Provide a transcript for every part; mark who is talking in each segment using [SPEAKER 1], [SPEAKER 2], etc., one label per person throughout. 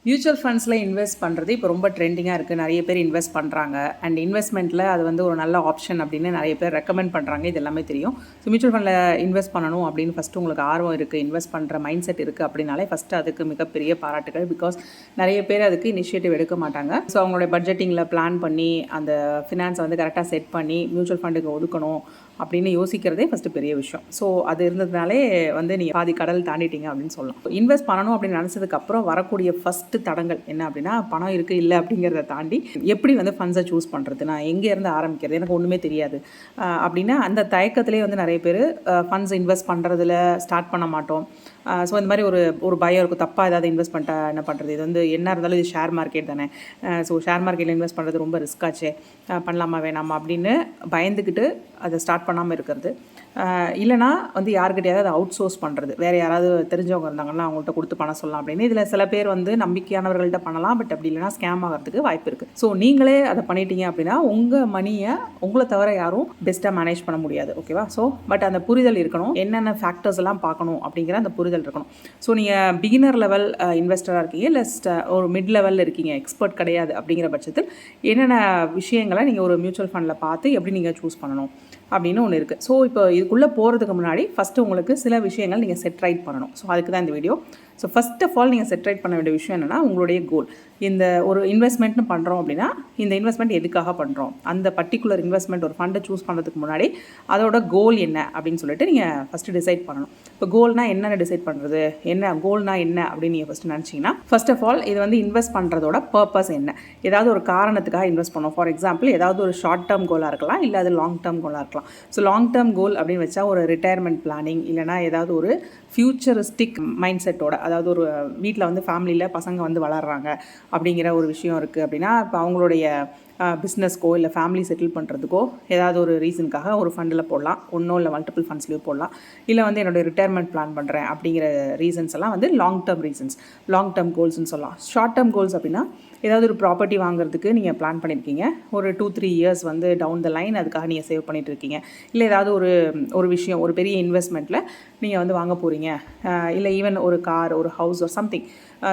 [SPEAKER 1] Mutual ஃபண்ட்ஸில் invest பண்ணுறது இப்போ ரொம்ப ட்ரெண்டிங்காக இருக்குது. நிறைய பேர் இன்வெஸ்ட் பண்ணுறாங்க. அண்ட் இன்வெஸ்ட்மெண்ட்டில் அது வந்து ஒரு நல்ல ஆப்ஷன் அப்படின்னு நிறைய பேர் ரெக்கமெண்ட் பண்ணுறாங்க. இது எல்லாமே தெரியும். ஸோ மியூச்சுவல் ஃபண்டில் இன்வெஸ்ட் பண்ணணும் அப்படின்னு ஃபஸ்ட்டு உங்களுக்கு ஆர்வம் இருக்குது, இன்வெஸ்ட் பண்ணுற மைண்ட் செட் இருக்குது அப்படின்னாலே ஃபஸ்ட்டு அதுக்கு மிகப்பெரிய பாராட்டுகள். பிகாஸ் நிறைய பேர் அதுக்கு இனிஷியேட்டிவ் எடுக்க மாட்டாங்க. ஸோ அவங்களுடைய பட்ஜெட்டிங்கில் பிளான் பண்ணி அந்த ஃபினான்ஸை வந்து கரெக்டாக செட் பண்ணி மியூச்சுவல் ஃபண்டுக்கு ஒதுக்கணும் அப்படின்னு யோசிக்கிறதே ஃபஸ்ட்டு பெரிய விஷயம். ஸோ அது இருந்ததுனாலே வந்து நீங்கள் பாதி கடல் தாண்டிட்டீங்க அப்படின்னு சொல்லலாம். இன்வெஸ்ட் பண்ணணும் அப்படின்னு நினச்சதுக்கப்புறம் வரக்கூடிய ஃபஸ்ட்டு தடங்கள் என்ன அப்படின்னா, பணம் இருக்குது இல்லை அப்படிங்கிறத தாண்டி எப்படி வந்து ஃபண்ட்ஸை சூஸ் பண்ணுறது, நான் எங்கேருந்து ஆரம்பிக்கிறது, எனக்கு ஒன்றுமே தெரியாது அப்படின்னா அந்த தயக்கத்திலே வந்து நிறைய பேர் ஃபண்ட்ஸ் இன்வெஸ்ட் பண்ணுறதுல ஸ்டார்ட் பண்ண மாட்டோம். ஸோ இந்த மாதிரி ஒரு பயம் இருக்கும், தப்பாக ஏதாவது இன்வெஸ்ட் பண்ணிட்டா என்ன பண்ணுறது, இது வந்து என்ன இருந்தாலும் இது ஷேர் மார்க்கெட் தானே, ஸோ ஷேர் மார்க்கெட்டில் இன்வெஸ்ட் பண்ணுறது ரொம்ப ரிஸ்க்காச்சே, பண்ணலாமா வேணாமா அப்படின்னு பயந்துக்கிட்டு அதை ஸ்டார்ட் பண்ணாமல் இருக்கிறது. இல்லைனா வந்து யாருக்கிட்டையாவது அதை அவுட் சோர்ஸ் பண்ணுறது, வேறு யாராவது தெரிஞ்சவங்க இருந்தாங்கன்னா அவங்கள்ட்ட கொடுத்து பண்ண சொல்லலாம் அப்படின்னு. இதில் சில பேர் வந்து நம்பிக்கையானவர்கள்ட்ட பண்ணலாம், பட் அப்படி இல்லைனா ஸ்கேம் ஆகிறதுக்கு வாய்ப்பு இருக்குது. ஸோ நீங்களே அதை பண்ணிட்டீங்க அப்படின்னா உங்கள் மணியை உங்களை தவிர யாரும் பெஸ்ட்டாக மேனேஜ் பண்ண முடியாது. ஓகேவா? ஸோ பட் அந்த புரிதல் இருக்கணும், என்னென்ன ஃபேக்டர்ஸ் எல்லாம் பார்க்கணும் அப்படிங்கிற அந்த புரிதல் இருக்கணும். ஸோ நீங்கள் பிகினர் லெவல் இன்வெஸ்டராக இருக்கீங்க, இல்லை ஒரு மிட் லெவலில் இருக்கீங்க, எக்ஸ்பர்ட் கிடையாது அப்படிங்கிற பட்சத்தில் என்னென்ன விஷயங்களை நீங்கள் ஒரு மியூச்சுவல் ஃபண்டில் பார்த்து எப்படி நீங்கள் சூஸ் பண்ணணும் அப்படின்னு ஒன்று இருக்குது. ஸோ இப்போ இதுக்குள்ளே போகிறதுக்கு முன்னாடி ஃபஸ்ட்டு உங்களுக்கு சில விஷயங்கள் நீங்கள் செட் ரைட் பண்ணணும். ஸோ அதுக்கு தான் இந்த வீடியோ. ஸோ ஃபஸ்ட் ஆஃப் ஆல் நீங்கள் செட் ரைட் பண்ண வேண்டிய விஷயம் என்னென்னா, உங்களுடைய கோல். இந்த ஒரு இன்வெஸ்ட்மெண்ட்னு பண்ணுறோம் அப்படின்னா இந்த இன்வெஸ்ட்மெண்ட் எதுக்காக பண்ணுறோம், அந்த பர்டிகுலர் இன்வெஸ்ட்மெண்ட் ஒரு ஃபண்டை சூஸ் பண்ணுறதுக்கு முன்னாடி அதோட கோல் என்ன அப்படின்னு சொல்லிட்டு நீங்கள் ஃபஸ்ட்டு டிசைட் பண்ணணும். இப்போ கோல்னால் என்னென்ன டிசைட் பண்ணுறது, என்ன கோல்னால் என்ன அப்படின்னு நீங்கள் ஃபஸ்ட்டு நினச்சிங்கன்னா, ஃபர்ஸ்ட் ஆஃப் ஆல் இது வந்து இன்வெஸ்ட் பண்ணுறதோட பர்பஸ் என்ன, ஏதாவது ஒரு காரணத்துக்காக இன்வெஸ்ட் பண்ணோம். ஃபார் எக்ஸாம்பிள் ஏதாவது ஒரு ஷார்ட் டேர்ம் கோலாக இருக்கலாம், இல்லை அது லாங் டேர்ம் கோலாக இருக்கலாம். ஸோ லாங் டேர்ம் கோல் அப்படின்னு வச்சா ஒரு ரிட்டையர்மெண்ட் பிளானிங், இல்லைனா ஏதாவது ஒரு ஃப்யூச்சரிஸ்டிக் மைண்ட் செட்டோட, அதாவது ஒரு வீட்டில் வந்து ஃபேமிலியில் பசங்க வந்து வளர்கிறாங்க அப்படிங்கிற ஒரு விஷயம் இருக்குது அப்படின்னா, இப்போ அவங்களுடைய பிஸ்னஸ்க்கோ இல்லை ஃபேமிலி செட்டில் பண்ணுறதுக்கோ ஏதாவது ஒரு ரீசனுக்காக ஒரு ஃபண்டில் போடலாம், ஒன்றும் இல்லை மல்டிபிள் ஃபண்ட்ஸ்லேயும் போடலாம். இல்லை வந்து என்னுடைய ரிட்டையர்மெண்ட் பிளான் பண்ணுறேன் அப்படிங்கிற ரீசன்ஸ் எல்லாம் வந்து long term reasons, long term கோல்ஸ்னு சொல்லலாம். ஷார்ட் டேர்ம் கோல்ஸ் அப்படின்னா ஏதாவது ஒரு ப்ராப்பர்ட்டி வாங்குறதுக்கு நீங்கள் பிளான் பண்ணியிருக்கீங்க, ஒரு 2-3 இயர்ஸ் வந்து டவுன் த லைன் அதுக்காக நீங்கள் சேவ் பண்ணிகிட்டு இருக்கீங்க. இல்லை ஏதாவது ஒரு விஷயம், ஒரு பெரிய இன்வெஸ்ட்மெண்ட்டில் நீங்கள் வந்து வாங்க போகிறீங்க, இல்லை ஈவன் ஒரு கார், ஒரு ஹவுஸ் ஒரு சம்திங்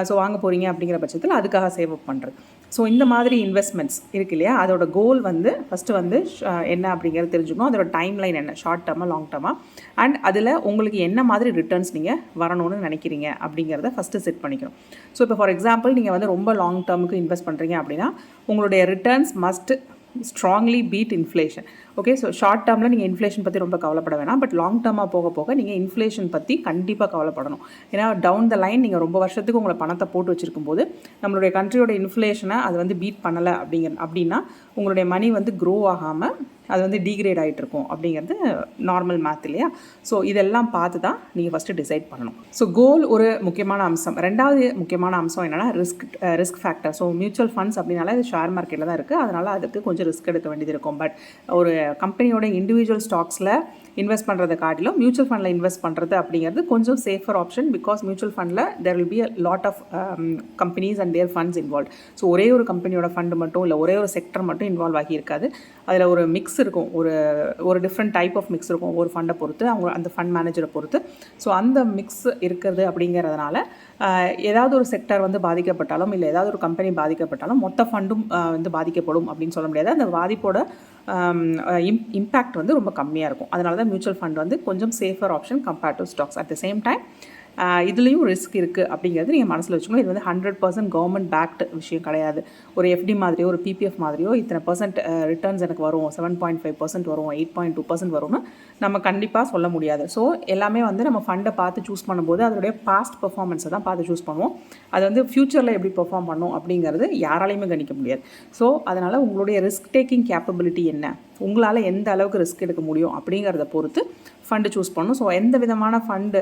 [SPEAKER 1] ஸோ வாங்க போகிறீங்க அப்படிங்கிற பட்சத்தில் அதுக்காக சேவ் அப் பண்ணுறது. ஸோ இந்த மாதிரி இன்வெஸ்ட்மெண்ட்ஸ் இருக்கு இல்லையா, அதோட கோல் வந்து ஃபஸ்ட்டு வந்து என்ன அப்படிங்கிறது தெரிஞ்சுக்கணும். அதோட டைம் லைன் என்ன, ஷார்ட் டேர்மாக லாங் டேர்மாக, அண்ட் அதில் உங்களுக்கு என்ன மாதிரி ரிட்டர்ன்ஸ் நீங்கள் வரணும்னு நினைக்கிறீங்க அப்படிங்கிறத ஃபஸ்ட்டு செட் பண்ணிக்கணும். ஸோ இப்போ ஃபார் எக்ஸாம்பிள் நீங்கள் வந்து ரொம்ப லாங் டேர்முக்கு இன்வெஸ்ட் பண்ணுறீங்க அப்படின்னா உங்களுடைய returns must strongly beat inflation. Okay, so short டேர்மில் நீங்கள் இன்ஃப்ளேஷன் பற்றி ரொம்ப கவலைப்பட வேணாம், பட் லாங் டேர்மாக போக போக நீங்கள் இன்ஃப்ளேஷன் பற்றி கண்டிப்பாக கவலைப்படணும். ஏன்னா டவுன் த லைன் நீங்கள் ரொம்ப வருஷத்துக்கு உங்களை பணத்தை போட்டு வச்சுருக்கும் போது நம்மளுடைய கண்ட்ரியோட இன்ஃப்ளேஷனை அது வந்து பீட் பண்ணலை அப்படின்னா உங்களுடைய மணி வந்து க்ரோ ஆகாமல் அது வந்து டீக்ரேட் ஆகிட்டு இருக்கும் அப்படிங்கிறது நார்மல் மேத் இல்லையா. ஸோ இதெல்லாம் பார்த்து தான் நீங்கள் ஃபஸ்ட்டு டிசைட் பண்ணணும். ஸோ கோல் ஒரு முக்கியமான அம்சம். ரெண்டாவது முக்கியமான அம்சம் என்னென்னா risk factor. So mutual funds அப்படின்னால இது ஷேர் மார்க்கெட்டில் தான் இருக்குது, அதனால் அதுக்கு கொஞ்சம் ரிஸ்க் எடுக்க வேண்டியது இருக்கும். பட் ஒரு கம்பெனியோட இண்டிவிஜுவல் ஸ்டாக்ஸில் இன்வெஸ்ட் பண்ணுறதை காட்டிலும் மியூச்சுவல் ஃபண்டில் இன்வெஸ்ட் பண்ணுறது அப்படிங்கிறது கொஞ்சம் சேஃபர் ஆப்ஷன். பிகாஸ் மியூச்சுவல் ஃபண்டில் there will be a lot of companies and their funds involve. So ஒரே ஒரு கம்பெனியோட ஃபண்டு மட்டும் இல்லை, ஒரே ஒரு செக்டர் மட்டும் இன்வால்வ் ஆகியிருக்காது. அதில் ஒரு மிக்ஸ் இருக்கும், ஒரு டிஃப்ரெண்ட் டைப் ஆஃப் மிக்ஸ் இருக்கும் ஒரு ஃபண்டை பொறுத்து, அவங்க அந்த ஃபண்ட் மேனேஜரை பொறுத்து. ஸோ அந்த மிக்ஸ் இருக்கிறது அப்படிங்கிறதுனால ஏதாவது ஒரு செக்டர் வந்து பாதிக்கப்பட்டாலும் இல்லை ஏதாவது ஒரு கம்பெனி பாதிக்கப்பட்டாலும் மொத்த ஃபண்டும் வந்து பாதிக்கப்படும் அப்படின்னு சொல்ல முடியாது. அந்த பாதிப்போட இம்பேக்ட் வந்து ரொம்ப கம்மியாக இருக்கும். அதனால தான் மியூச்சுவல் ஃபண்ட் வந்து கொஞ்சம் safer option compared to stocks. At the same time இதுலேயும் ரிஸ்க் இருக்குது அப்படிங்கிறது நீங்கள் மனசில் வச்சுக்கணும். இது வந்து 100% கவர்மெண்ட் பேக்டு விஷயம் கிடையாது. ஒரு எஃப்டி மாதிரியோ ஒரு பிபிஎஃப் மாதிரியோ இத்தனை % ரிட்டர்ன்ஸ் எனக்கு வரும், 7.5% வரும், 8.2% வரும்னு நம்ம கண்டிப்பாக சொல்ல முடியாது. ஸோ எல்லாமே வந்து நம்ம ஃபண்டை பார்த்து சூஸ் பண்ணும்போது அதனுடைய பாஸ்ட் பெர்ஃபார்மன்ஸை தான் பார்த்து சூஸ் பண்ணுவோம். அது வந்து ஃப்யூச்சரில் எப்படி பெர்ஃபார்ம் பண்ணும் அப்படிங்கிறது யாராலையுமே கணிக்க முடியாது. ஸோ அதனால் உங்களுடைய ரிஸ்க் டேக்கிங் கேப்பபிலிட்டி என்ன, உங்களால் எந்த அளவுக்கு ரிஸ்க் எடுக்க முடியும் அப்படிங்கிறத பொறுத்து ஃபண்டு சூஸ் பண்ணணும். ஸோ எந்த விதமான ஃபண்டு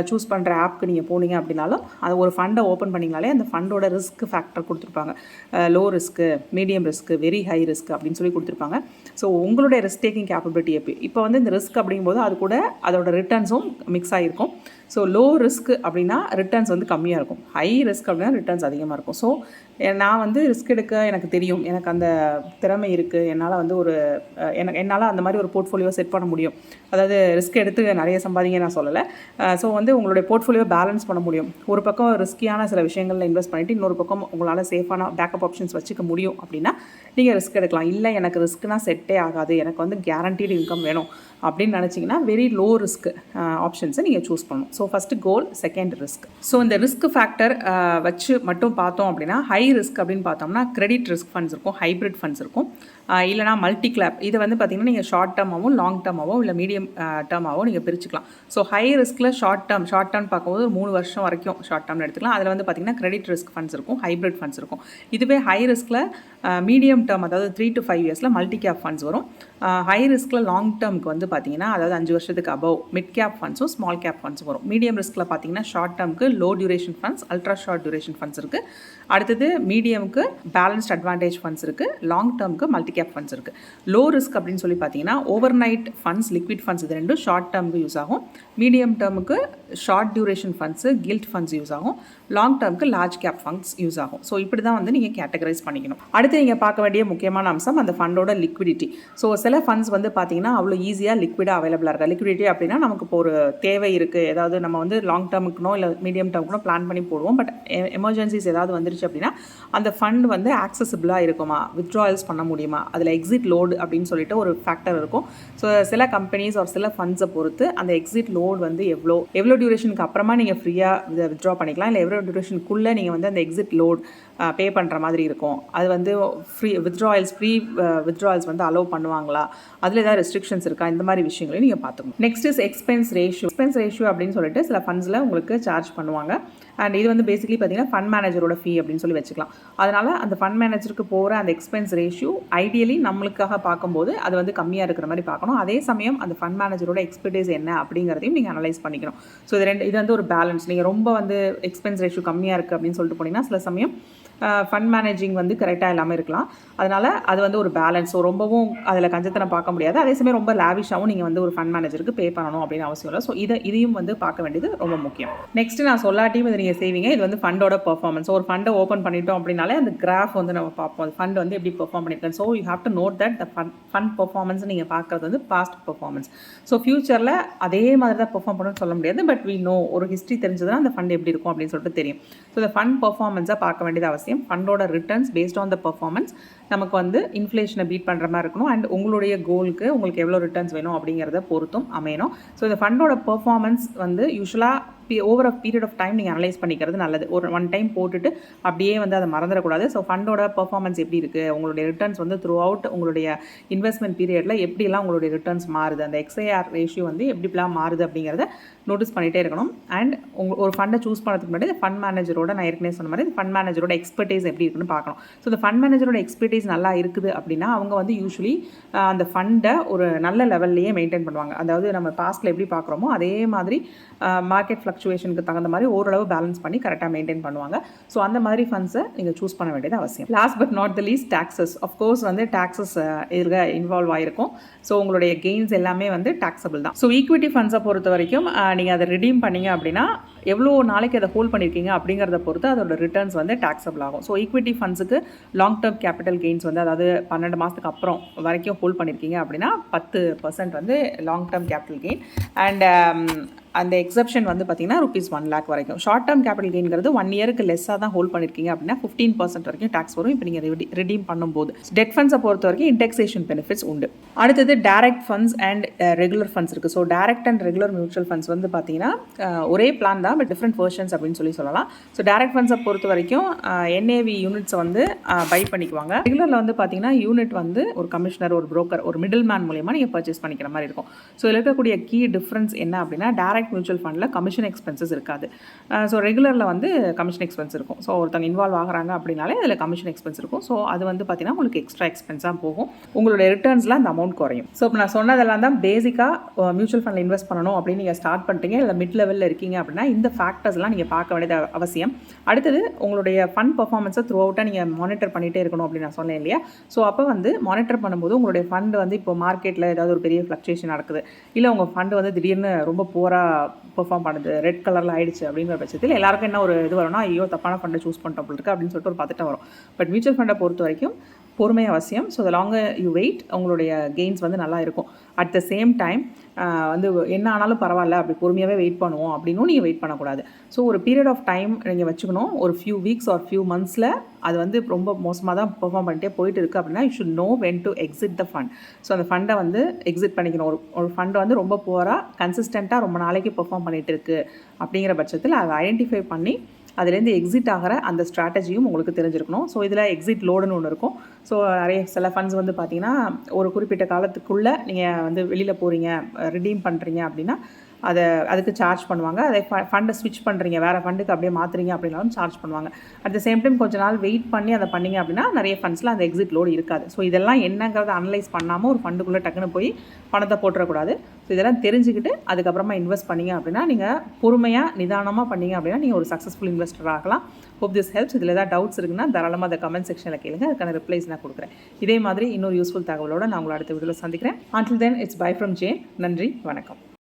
[SPEAKER 1] சூஸ் பண்ணுற ஆப்க்கு நீங்கள் போனீங்க அப்படின்னாலும் அது ஒரு ஃபண்டை ஓப்பன் பண்ணிங்கனாலே அந்த ஃபண்டோட ரிஸ்க் ஃபேக்டர் கொடுத்துருப்பாங்க. Low risk, medium risk, very high risk அப்படின்னு சொல்லி கொடுத்துருப்பாங்க. ஸோ உங்களுடைய ரிஸ்க் டேக்கிங் கேப்பபிலிட்டி இப்போ வந்து இந்த ரிஸ்க் அப்படிங்கும்போது அது கூட அதோட ரிட்டர்ன்ஸும் மிக்ஸ் ஆகிருக்கும். ஸோ லோ ரிஸ்க் அப்படின்னா ரிட்டர்ன்ஸ் வந்து கம்மியாக இருக்கும், ஹை ரிஸ்க் அப்படின்னா ரிட்டர்ன்ஸ் அதிகமாக இருக்கும். ஸோ நான் வந்து ரிஸ்க் எடுக்க எனக்கு தெரியும், எனக்கு அந்த திறமை இருக்குது, என்னால் வந்து என்னால் அந்த மாதிரி ஒரு போர்ட்ஃபோலியோ செட் பண்ண முடியும். அதாவது ரிஸ்க் எடுத்து நிறைய சம்பாதிங்க நான் சொல்லலை. ஸோ வந்து உங்களுடைய போர்ட்ஃபோலியோ பேலன்ஸ் பண்ண முடியும். ஒரு பக்கம் ரிஸ்கியான சில விஷயங்களில் இன்வெஸ்ட் பண்ணிவிட்டு இன்னொரு பக்கம் உங்களால் சேஃபான பேக்கப் ஆப்ஷன்ஸ் வச்சுக்க முடியும் அப்படின்னா நீங்கள் ரிஸ்க் எடுக்கலாம். இல்லை எனக்கு ரிஸ்க்னா செட்டே ஆகாது, எனக்கு வந்து கேரண்டீடு இன்கம் வேணும் அப்படின்னு நினச்சிங்கன்னா வெரி லோ ரிஸ்க் ஆப்ஷன்ஸை நீங்கள் சூஸ் பண்ணணும். ஸோ ஃபஸ்ட்டு கோல், செகண்ட் ரிஸ்க். ஸோ இந்த ரிஸ்க் ஃபேக்டர் வச்சு மட்டும் பார்த்தோம் அப்படின்னா ஹை ரிஸ்க் அப்படின்னு பார்த்தோம்னா கிரெடிட் ரிஸ்க் ஃபண்ட்ஸ் இருக்கும், ஹைப்ரிட் ஃபண்ட்ஸ் இருக்கும், இல்லைனா மல்டி கிளாப். இதை வந்து பார்த்திங்கன்னா நீங்கள் ஷார்ட் டேர்மாகவும் லாங் டேர்மாகவும் இல்லை மீடியம் டேர்மாகவும் நீங்கள் பிரிச்சுக்கலாம். ஸோ ஹை ரிஸ்கில் ஷார்ட் டேர்ம் பார்க்கும்போது 3 வருஷம் வரைக்கும் ஷார்ட் டேர்மில் எடுத்துக்கலாம். அதில் வந்து பார்த்திங்கன்னா கிரெடிட் ரிஸ்க் ஃபண்ட்ஸ் இருக்கும், ஹைப்ரிட் ஃபண்ட்ஸ் இருக்கும். இதுவே ஹை ரிஸ்கில் மீடியம் டேர்ம் அதாவது 3 to 5 இயர்ஸில் மல்டி கேப் ஃபண்ட்ஸ் வரும். ஹை ரிஸ்கில் லாங் டேர்முக்கு வந்து பார்த்திங்கன்னா அதாவது 5 வருஷத்துக்கு அபவ் மிட் கேப் ஃபண்ட்ஸும் ஸ்மால் கேப் ஃபண்ட்ஸ் வரும். மீடியம் ரிஸ்கில் பார்த்திங்கன்னா ஷார்ட் டேர்முக்கு low duration funds, ultra short duration funds இருக்குது. அடுத்தது மீடியமுக்கு பேலன்ஸ்ட் அட்வான்டேஜ் ஃபண்ட்ஸ் இருக்குது, லாங் டேர்முக்கு மல்டி கேப் ஃபண்ட்ஸ் இருக்குது. லோ ரிஸ்க் அப்படின்னு சொல்லி பார்த்தீங்கன்னா overnight funds, liquid funds இது ரெண்டும் ஷார்ட் டேர்முக்கு யூஸ் ஆகும். மீடியம் டேர்முக்கு short duration funds, gilt funds use ஆகும். லாங் டேர்முக்கு லார்ஜ் கேப் ஃபண்ட்ஸ் யூஸ் ஆகும். ஸோ இப்படி தான் வந்து நீங்கள் கேட்டகரைஸ் பண்ணிக்கணும். அடுத்து நீங்கள் பார்க்க வேண்டிய முக்கியமான அம்சம் அந்த ஃபண்டோட லிக்விடிட்டி. ஸோ சில ஃபண்ட்ஸ் வந்து பார்த்தீங்கன்னா அவ்வளோ ஈஸியாக லிக்விடாக அவைலபிளாக இருக்கா. லிக்விடிட்டி அப்படின்னா நமக்கு இப்போ ஒரு தேவை இருக்குது, ஏதாவது நம்ம வந்து லாங் டேர்முக்குனோ இல்லை மீடியம் டேர்முக்குனோ பிளான் பண்ணி போடுவோம். பட் எமர்ஜென்சிஸ் ஏதாவது வந்துருச்சு அப்படின்னா அந்த ஃபண்ட் வந்து ஆக்சசிபிளாக இருக்குமா, வித்ட்ராயல்ஸ் பண்ண முடியுமா, அதில் எக்ஸிட் லோடு அப்படின்னு சொல்லிட்டு ஒரு ஃபேக்டர் இருக்கும். ஸோ சில கம்பெனிஸ் ஒரு சில ஃபண்ட்ஸை பொறுத்து அந்த எக்ஸிட் லோடு வந்து எவ்வளோ டியூரேஷனுக்கு அப்புறமா நீங்கள் ஃப்ரீயாக இதை வித்ட்ரா பண்ணிக்கலாம், இல்லை எவ்வளோ டியூரேஷனுக்குள்ளே நீங்கள் வந்து அந்த எக்ஸிட் லோட் பே பண்ணுற மாதிரி இருக்கும். அது வந்து ஃப்ரீ வித்ட்ராயல்ஸ் வந்து அலோவ் பண்ணுவாங்களா, அதில் ஏதாவது ரெஸ்ட்ரிக்ஷன்ஸ் இருக்கா, இந்த மாதிரி விஷயங்களையும் நீங்கள் பார்த்துக்கணும். நெக்ஸ்ட் இஸ் எக்ஸ்பென்ஸ் ரேஷியோ அப்படின்னு சொல்லிட்டு சில ஃபண்ட்ஸில் உங்களுக்கு சார்ஜ் பண்ணுவாங்க. அண்ட் இது வந்து பேசிக்கலி பார்த்தீங்கன்னா ஃபண்ட் மேனேஜரோட ஃபீ அப்படின்னு சொல்லி வச்சுக்கலாம். அதனால் அந்த ஃபண்ட் மேனேஜருக்கு போகிற அந்த எக்ஸ்பென்ஸ் ரேஷியோ ஐடியலி நம்மளுக்காக பார்க்கும்போது அது வந்து கம்மியாக இருக்கிற மாதிரி பார்க்கணும். அதே சமயம் அந்த ஃபண்ட் மேனேஜரோட எக்ஸ்பெர்டைஸ் என்ன அப்படிங்கிறதையும் நீங்கள் அனலைஸ் பண்ணிக்கணும். ஸோ இது வந்து ஒரு பேலன்ஸ். நீங்கள் ரொம்ப வந்து எக்ஸ்பென்ஸ் ரேஷியோ கம்மியாக இருக்குது அப்படின்னு சொல்லிட்டு போனீங்கன்னா சில சமயம் ஃபண்ட் மேனேஜிங் வந்து கரெக்டாக இல்லாமல் இருக்கலாம். அதனால் அது வந்து ஒரு பேலன்ஸ். ஸோ ரொம்பவும் அதில் கஞ்சத்தனம் பார்க்க முடியாது, அதே சமயம் ரொம்ப லாவிஷாகவும் நீங்கள் வந்து ஒரு ஃபண்ட் மேனேஜருக்கு பே பண்ணணும் அப்படின்னு அவசியம் இல்லை. ஸோ இதையும் வந்து பார்க்க வேண்டியது ரொம்ப முக்கியம். நெக்ஸ்ட் நான் சொல்லாட்டியும் இதை நீங்கள் செய்வீங்க. இது வந்து ஃபண்டோட பெர்ஃபார்மன்ஸ். ஒரு ஃபண்டை ஓப்பன் பண்ணிட்டோம் அப்படின்னாலே அந்த கிராஃப் வந்து நம்ம பார்ப்போம், அந்த ஃபண்ட் வந்து எப்படி பெர்ஃபார்ம் பண்ணியிருக்கேன். So you have to note that the fund performance நீங்கள் பார்க்குறது வந்து பாஸ்ட் பெர்ஃபார்மன்ஸ். ஸோ ஃபியூச்சரில் அதே மாதிரி தான் பெர்ஃபார்ம் பண்ணணும்னு சொல்ல முடியாது, பட் வி நோ ஒரு ஹிஸ்ட்ரி தெரிஞ்சதுன்னா அந்த ஃபண்ட் எப்படி இருக்கும் அப்படின்னு சொல்லிட்டு தெரியும். ஸோ இந்த ஃபண்ட் பெர்ஃபார்மன்ஸை பார்க்க வேண்டியது அவசியம். ஃபண்டோட returns based on the performance நமக்கு வந்து இன்ஃப்ளேஷனை பீட் பண்ணுற மாதிரி இருக்கணும். அண்ட் உங்களுடைய கோலுக்கு உங்களுக்கு எவ்வளோ ரிட்டர்ன்ஸ் வேணும் அப்படிங்கிறத பொறுத்தும் அமையணும். ஸோ இந்த ஃபண்டோட பெர்ஃபார்மன்ஸ் வந்து யூஸ்வலாக over a period of time நீங்கள் அனலைஸ் பண்ணிக்கிறது நல்லது. ஒரு ஒன் டைம் போட்டுட்டு அப்படியே வந்து அதை மறந்துடக்கூடாது. ஸோ ஃபண்டோட பெர்ஃபார்மன்ஸ் எப்படி இருக்குது, உங்களுடைய ரிட்டர்ன்ஸ் வந்து த்ரூ அவுட் உங்களுடைய இன்வெஸ்ட்மெண்ட் பீரியடில் எப்படிலாம் உங்களுடைய ரிட்டர்ன்ஸ் மாறுது, அந்த XIR ரேஷியோ வந்து எப்படிலாம் மாறுது அப்படிங்கிறத நோட்டீஸ் பண்ணிகிட்டே இருக்கணும். அண்ட் ஒரு ஃபண்டை சூஸ் பண்ணுறதுக்கு முன்னாடி ஃபண்ட் மேனேஜரோட, நான் ஏற்கனவே சொன்ன மாதிரி ஃபண்ட் மேனேஜரோட எக்ஸ்பர்டைஸ் எப்படி இருக்குன்னு பார்க்கணும். ஸோ இந்த ஃபண்ட் மேனேஜரோட எக்ஸ்பர்டைஸ் நல்லா இருக்குது அப்படின்னா அவங்க வந்து யூஸ்வலி அந்த ஃபண்டை ஒரு நல்ல லெவல்லையே மெயின்டைன் பண்ணுவாங்க. அதாவது நம்ம பாஸ்ட்டில் எப்படி பார்க்குறோமோ அதே மாதிரி மார்க்கெட் ஃப்ளக்சுவேஷனுக்கு தகுந்த மாதிரி ஓரளவு பேலன்ஸ் பண்ணி கரெக்டாக மெயின்டைன் பண்ணுவாங்க. ஸோ அந்த மாதிரி ஃபண்ட்ஸை நீங்கள் சூஸ் பண்ண வேண்டியது அவசியம். Last but not the least taxes. Of course வந்து டாக்ஸஸ் இதில் இன்வால்வ் ஆகிருக்கும். ஸோ உங்களுடைய கெயின்ஸ் எல்லாமே வந்து டாக்ஸபிள் தான். ஸோ ஈக்விட்டி ஃபண்ட்ஸை பொறுத்த வரைக்கும் நீங்கள் அதை ரிடீம் பண்ணீங்க அப்படின்னா எவ்வளோ நாளைக்கு அதை ஹோல்ட் பண்ணியிருக்கீங்க அப்படிங்கிறத பொறுத்து அதோட ரிட்டர்ன்ஸ் வந்து டாக்ஸபிள் ஆகும். ஸோ ஈக்விட்டி ஃபண்ட்ஸுக்கு லாங் டேர்ம் கேபிட்டல் கெயின்ஸ் வந்து அதாவது 12 மாதத்துக்கு அப்புறம் வரைக்கும் ஹோல்ட் பண்ணியிருக்கீங்க அப்படின்னா 10% வந்து long term capital gain. And அந்த எக்ஸப்ஷன் வந்து பார்த்தீங்கன்னா ₹1 lakh வரைக்கும். ஷார்ட் டேர்ம் கேபிட்டல் கெயின்கிறது 1 இயருக்கு லெஸ்ஸாக தான் ஹோல்ட் பண்ணியிருக்கீங்க அப்படின்னா 15% வரைக்கும் டேக்ஸ் வரும். இப்போ நீங்கள் ரிடீம் பண்ணும்போது டெட் ஃபண்ட்ஸை பொறுத்த வரைக்கும் இன்டெக்ஸேஷன் பெனிஃபிட்ஸ் உண்டு. அடுத்தது direct funds and regular funds இருக்குது. So direct and regular mutual funds வந்து பார்த்தீங்கன்னா ஒரே பிளான் தான், பட் டிஃப்ரெண்ட் வெர்ஷன்ஸ் அப்படின்னு சொல்லலாம். ஸோ டைரக்ட் ஃபண்ட்ஸை பொறுத்த வரைக்கும் NAV யூனிட்ஸை வந்து பை பண்ணிக்குவாங்க. ரெகுலரில் வந்து பார்த்தீங்கன்னா யூனிட் வந்து ஒரு கமிஷனர், ஒரு புரோக்கர், ஒரு மிடில் மேன் மூலியமாக நீங்கள் பர்ச்சேஸ் பண்ணிக்கிற மாதிரி இருக்கும். ஸோ இதில் இருக்கக்கூடிய கீ டிஃப்ரென்ஸ் என்ன அப்படின்னா டைரக்ட் மியூச்சுவல் ஃபண்டில் கமிஷன் எக்ஸ்பென்சஸ் இருக்காது. ஸோ ரெகுலரில் வந்து கமிஷன் எக்ஸ்பென்ஸ் இருக்கும். ஸோ ஒருத்தங்க இன்வால்வ் ஆகிறாங்க அப்படின்னாலே அதில் கமிஷன் எக்ஸ்பென்ஸ் இருக்கும். ஸோ அது வந்து பார்த்தீங்கன்னா உங்களுக்கு எக்ஸ்ட்ரா எக்ஸ்பென்ஸாக போகும், உங்களுடைய ரிட்டர்ன்ஸில் அந்த அமௌண்ட் குறையும். ஸோ இப்போ நான் சொன்னதெல்லாம் தான் பேசிக்காக மியூச்சுவல் ஃபண்டில் இன்வெஸ்ட் பண்ணணும் அப்படின்னு நீங்கள் ஸ்டார்ட் பண்ணிட்டீங்க, இல்லை மிட் லெவலில் இருக்கீங்க அப்படின்னா இந்த ஃபேக்டர்ஸ்லாம் நீங்கள் பார்க்க வேண்டியது அவசியம். அடுத்தது உங்களுடைய ஃபண்ட் பர்ஃபார்மன்ஸை த்ரூ அவுட்டாக நீங்கள் மானிட்டர் பண்ணிகிட்டே இருக்கணும் அப்படின்னு நான் சொன்னேன் இல்லையா. ஸோ அப்போ வந்து மானிட்டர் பண்ணும்போது உங்களுடைய ஃபண்டு வந்து இப்போ மார்க்கெட்டில் ஏதாவது ஒரு பெரிய ஃப்ளக்சுவேஷன் நடக்குது, இல்லை உங்கள் ஃபண்டு வந்து திடீர்னு ரொம்ப போராக பெர்ஃபார்ம் பண்ணுது, ரெட் கலரில் ஆயிடுச்சு அப்படிங்கிற பட்சத்தில் எல்லாருக்கும் என்ன ஒரு இது வரும்னா, ஐயோ தப்பான ஃபண்டை சூஸ் பண்ணிட்டோம் போல இருக்கு அப்படின்னு சொல்லிட்டு ஒரு பதட்டம் வரும். பட் மியூச்சுவல் ஃபண்டை பொறுத்த வரைக்கும் பொறுமை அவசியம். So the longer you wait, உங்களுடைய கெயின்ஸ் வந்து நல்லா இருக்கும். அட் த சேம் டைம் வந்து என்ன ஆனாலும் பரவாயில்ல, அப்படி பொறுமையாகவே வெயிட் பண்ணுவோம் அப்படின்னும் நீங்கள் வெயிட் பண்ணக்கூடாது. ஸோ ஒரு பீரியட் ஆஃப் டைம் நீங்கள் வச்சுக்கணும். ஒரு ஃபியூ வீக்ஸ் ஆர் ஃபியூ மந்த்ஸில் அது வந்து ரொம்ப மோசமாக தான் பெர்ஃபார்ம் பண்ணிட்டே போயிட்டு இருக்குது அப்படின்னா, you should know when to exit the fund. So அந்த ஃபண்டை வந்து எக்ஸிட் பண்ணிக்கணும். ஒரு ஃபண்டை வந்து ரொம்ப புவராக கன்சிஸ்டண்ட்டாக ரொம்ப நாளைக்கு பெர்ஃபார்ம் பண்ணிகிட்டு இருக்குது அப்படிங்கிற பட்சத்தில் அதை ஐடென்டிஃபை பண்ணி அதுலேருந்து எக்ஸிட் ஆகிற அந்த ஸ்ட்ராட்டஜியும் உங்களுக்கு தெரிஞ்சிருக்கணும். ஸோ இதில் எக்ஸிட் லோடுன்னு ஒன்று இருக்கும். ஸோ சில ஃபண்ட்ஸ் வந்து பார்த்திங்கன்னா ஒரு குறிப்பிட்ட காலத்துக்குள்ளே நீங்கள் வந்து வெளியில் போகிறீங்க, ரிடீம் பண்ணுறீங்க அப்படின்னா அதுக்கு சார்ஜ் பண்ணுவாங்க. அதை ஃபண்டை ஸ்விட்ச் பண்ணுறீங்க, வேறு ஃபண்டுக்கு அப்படியே மாற்றுறீங்க அப்படின்னாலும் சார்ஜ் பண்ணுவாங்க. அட் த சேம் டைம் கொஞ்ச நாள் வெயிட் பண்ணி அதை பண்ணிங்க அப்படின்னா நிறைய ஃபண்ட்ஸில் அந்த எக்ஸிட் லோடு இருக்காது. ஸோ இதெல்லாம் என்னங்கிறத அனலைஸ் பண்ணாமல் ஒரு ஃபண்டுக்குள்ளே டக்குன்னு போய் பணத்தை போட்டுறக்கூடாது. ஸோ இதெல்லாம் தெரிஞ்சுக்கிட்டு அதுக்கப்புறமா இன்வெஸ்ட் பண்ணிங்க அப்படின்னா, நீங்கள் பொறுமையாக நிதானமாக பண்ணிங்க அப்படின்னா நீங்கள் ஒரு சக்ஸஸ்ஃபுல் இன்வெஸ்டர் ஆகலாம். Hope this helps. இதில் ஏதாவது டவுட்ஸ் இருக்குன்னா தாராளமாக அதை கமெண்ட் செக்ஷனில் கேளுங்க, அதுக்கான ரிப்ளைஸ் நான் கொடுக்குறேன். இதே மாதிரி இன்னொரு யூஸ்ஃபுல் தகவலோடு நான் உங்களை அடுத்த வீடியோவில் சந்திக்கிறேன். Until then, it's bye from Jane. நன்றி, வணக்கம்.